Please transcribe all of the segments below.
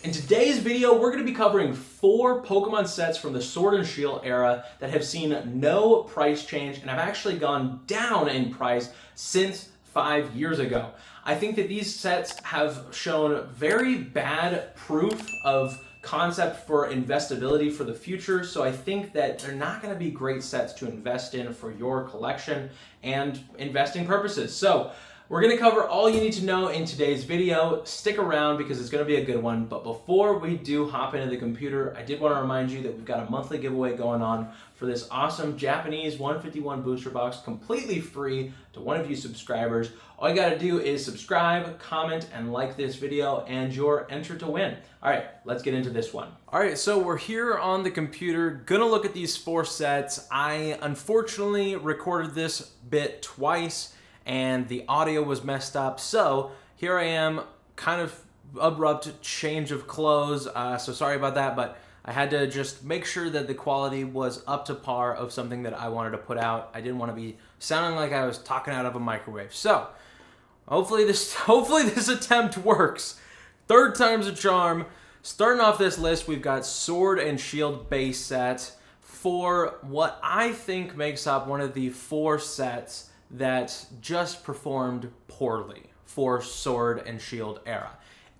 In today's video, we're going to be covering 4 Pokemon sets from the Sword and Shield era that have seen no price change and have actually gone down in price since 5 years ago. I think that these sets have shown very bad proof of concept for investability for the future, so I think that they're not going to be great sets to invest in for your collection and investing purposes. So we're going to cover all you need to know in today's video. Stick around because it's going to be a good one. But before we do hop into the computer, I did want to remind you that we've got a monthly giveaway going on for this awesome Japanese 151 booster box, completely free to one of you subscribers. All you got to do is subscribe, comment, and like this video, and you're entered to win. All right, let's get into this one. All right, so we're here on the computer, gonna look at these 4 sets. I unfortunately recorded this bit twice, and the audio was messed up. So here I am, kind of abrupt change of clothes. So sorry about that, but I had to just make sure that the quality was up to par of something that I wanted to put out. I didn't want to be sounding like I was talking out of a microwave. So hopefully this attempt works. 3rd time's a charm. Starting off this list, we've got Sword and Shield base set for what I think makes up one of the 4 sets that just performed poorly for Sword and Shield era.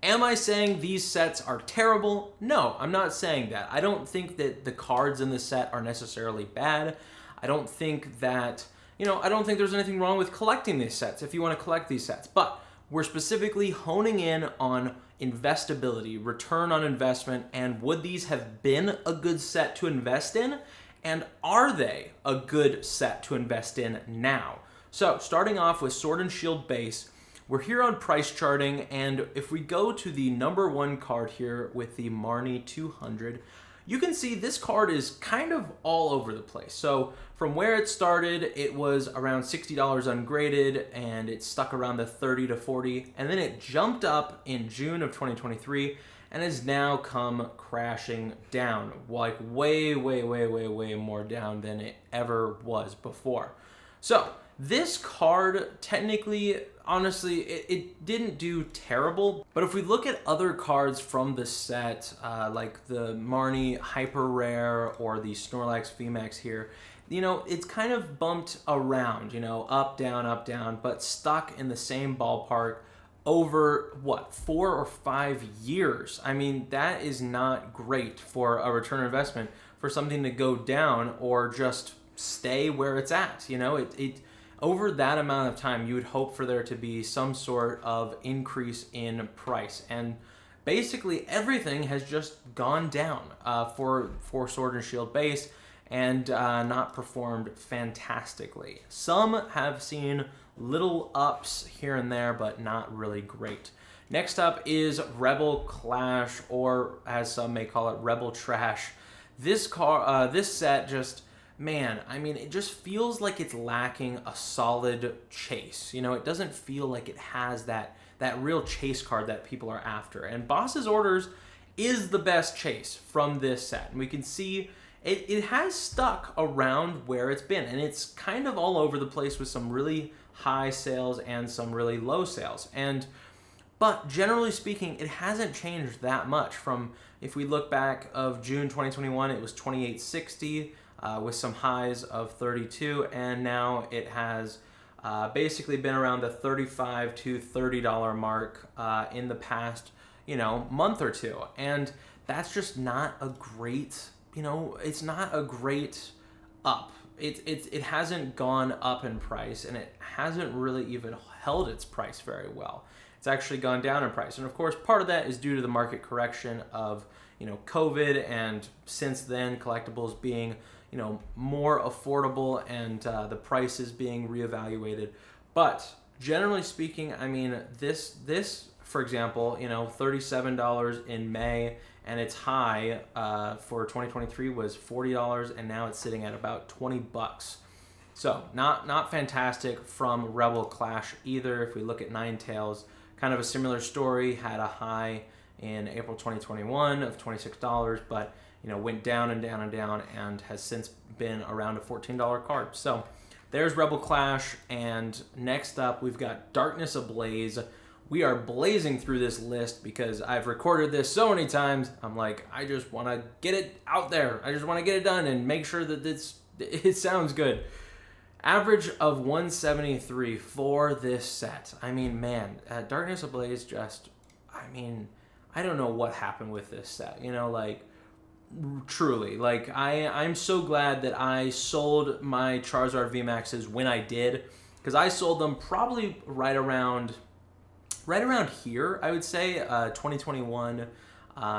Am I saying these sets are terrible? No, I'm not saying that. I don't think that the cards in the set are necessarily bad. I don't think that, I don't think there's anything wrong with collecting these sets if you want to collect these sets. But we're specifically honing in on investability, return on investment, and would these have been a good set to invest in? And are they a good set to invest in now? So, starting off with Sword and Shield base, we're here on price charting, and if we go to the number 1 card here with the Marnie 200, you can see this card is kind of all over the place. So, from where it started, it was around $60 ungraded, and it stuck around the 30 to 40, and then it jumped up in June of 2023, and has now come crashing down, like way more down than it ever was before. So, this card, technically, honestly, it didn't do terrible, but if we look at other cards from the set, like the Marnie Hyper Rare or the Snorlax VMAX here, it's kind of bumped around, up, down, but stuck in the same ballpark over, 4 or 5 years. I mean, that is not great for a return on investment for something to go down or just stay where it's at, over that amount of time, you would hope for there to be some sort of increase in price. And basically everything has just gone down for Sword and Shield base and not performed fantastically. Some have seen little ups here and there, but not really great. Next up is Rebel Clash, or as some may call it, Rebel Trash. This set just... man, I mean, it just feels like it's lacking a solid chase. It doesn't feel like it has that real chase card that people are after. And Boss's Orders is the best chase from this set. And we can see it has stuck around where it's been. And it's kind of all over the place with some really high sales and some really low sales. But generally speaking, it hasn't changed that much. From, if we look back of June 2021, it was 2860. With some highs of 32, and now it has basically been around the $35 to $30 mark in the past, month or two, and that's just not a great, it's not a great up. It hasn't gone up in price, and it hasn't really even held its price very well. It's actually gone down in price, and of course, part of that is due to the market correction of COVID, and since then, collectibles being more affordable and the prices being reevaluated. But generally speaking, I mean, this for example, $37 in May, and its high for 2023 was $40, and now it's sitting at about $20. So not fantastic from Rebel Clash either. If we look at Ninetales, kind of a similar story, had a high in April 2021 of $26, but went down and down and down, and has since been around a $14 card. So there's Rebel Clash, and next up we've got Darkness Ablaze, we are blazing through this list because I've recorded this so many times. I'm like, I just want to get it out there. I just want to get it done and make sure that it sounds good. Average of 173 for this set. I mean, man, Darkness Ablaze just, I mean, I don't know what happened with this set. You know, like, truly, like, I'm so glad that I sold my Charizard VMAXs when I did, because I sold them probably right around here, I would say, 2021,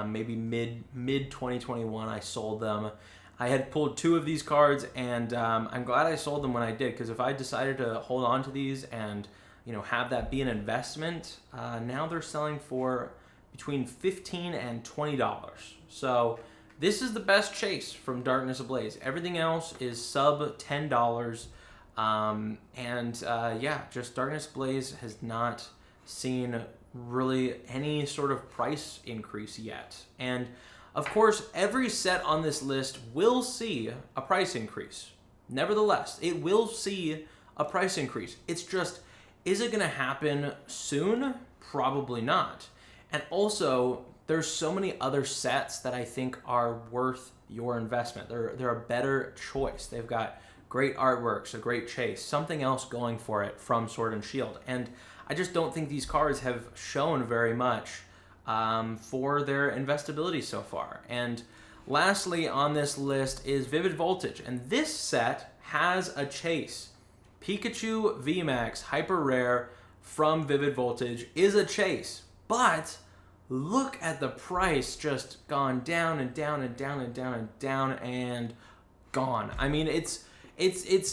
maybe mid 2021. I sold them. I had pulled 2 of these cards, and I'm glad I sold them when I did, because if I decided to hold on to these and, you know, have that be an investment, now they're selling for between $15 and $20. So this is the best chase from Darkness Ablaze. Everything else is sub $10. Yeah, just Darkness Ablaze has not seen really any sort of price increase yet. And of course, every set on this list will see a price increase. Nevertheless, it will see a price increase. It's just, is it going to happen soon? Probably not. And also, there's so many other sets that I think are worth your investment. They're a better choice. They've got great artworks, a great chase, something else going for it from Sword and Shield. And I just don't think these cards have shown very much for their investability so far. And lastly on this list is Vivid Voltage. And this set has a chase. Pikachu VMAX Hyper Rare from Vivid Voltage is a chase. But look at the price just gone down and down and down and down and down and gone. I mean, it's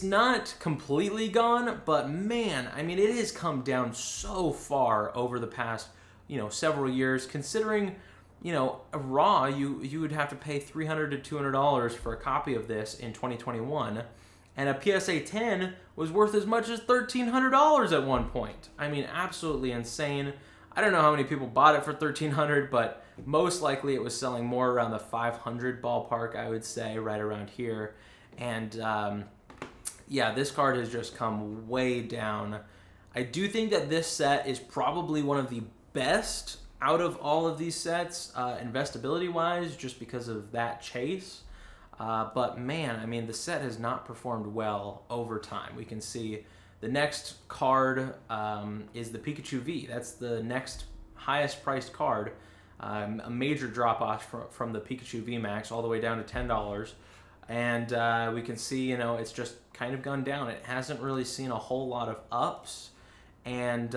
not completely gone, but man, I mean, it has come down so far over the past, you know, several years. Considering, you know, a raw, you would have to pay $300 to $200 for a copy of this in 2021, and a PSA 10 was worth as much as $1,300 at one point. I mean, absolutely insane. I don't know how many people bought it for $1,300, but most likely it was selling more around the $500 ballpark, I would say, right around here. And yeah, this card has just come way down. I do think that this set is probably one of the best out of all of these sets, investability-wise, just because of that chase. But man, I mean, the set has not performed well over time. We can see the next card is the Pikachu V. That's the next highest priced card. A major drop-off from the Pikachu VMAX all the way down to $10. And we can see, you know, it's just kind of gone down. It hasn't really seen a whole lot of ups. And,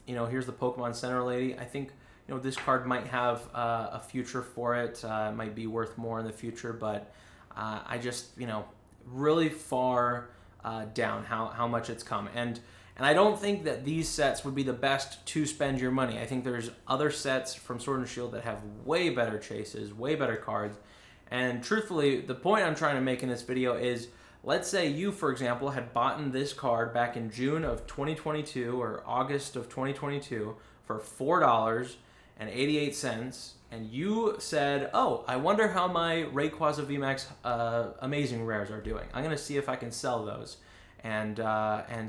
you know, here's the Pokemon Center Lady. I think, you know, this card might have a future for it. It might be worth more in the future, but I just, you know, really far down how much it's come. And I don't think that these sets would be the best to spend your money. I think there's other sets from Sword and Shield that have way better chases, way better cards. And truthfully, the point I'm trying to make in this video is, let's say you, for example, had bought this card back in June of 2022 or August of 2022 for $4.88, and you said, oh, I wonder how my Rayquaza VMAX Amazing Rares are doing. I'm going to see if I can sell those and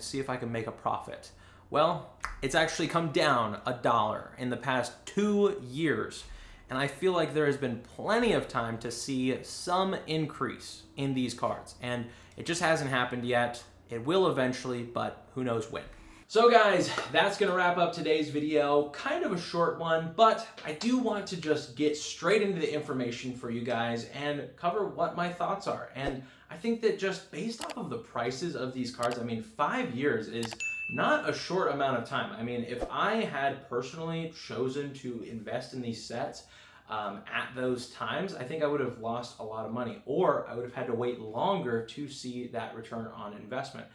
see if I can make a profit. Well, it's actually come down $1 in the past 2 years. And I feel like there has been plenty of time to see some increase in these cards. And it just hasn't happened yet. It will eventually, but who knows when. So guys, that's going to wrap up today's video. Kind of a short one, but I do want to just get straight into the information for you guys and cover what my thoughts are. And I think that just based off of the prices of these cards, I mean, 5 years is not a short amount of time. I mean, if I had personally chosen to invest in these sets at those times, I think I would have lost a lot of money, or I would have had to wait longer to see that return on investment.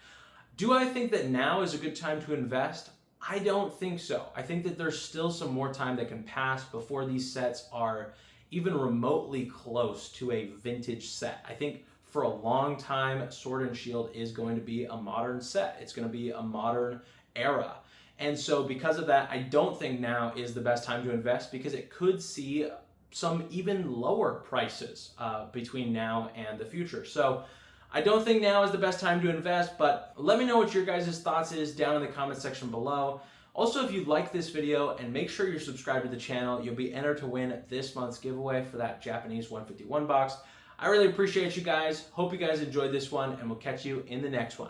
Do I think that now is a good time to invest? I don't think so. I think that there's still some more time that can pass before these sets are even remotely close to a vintage set. I think for a long time, Sword and Shield is going to be a modern set. It's going to be a modern era. And so because of that, I don't think now is the best time to invest, because it could see some even lower prices between now and the future. So I don't think now is the best time to invest, but let me know what your guys' thoughts is down in the comment section below. Also, if you like this video and make sure you're subscribed to the channel, you'll be entered to win this month's giveaway for that Japanese 151 box. I really appreciate you guys. Hope you guys enjoyed this one, and we'll catch you in the next one.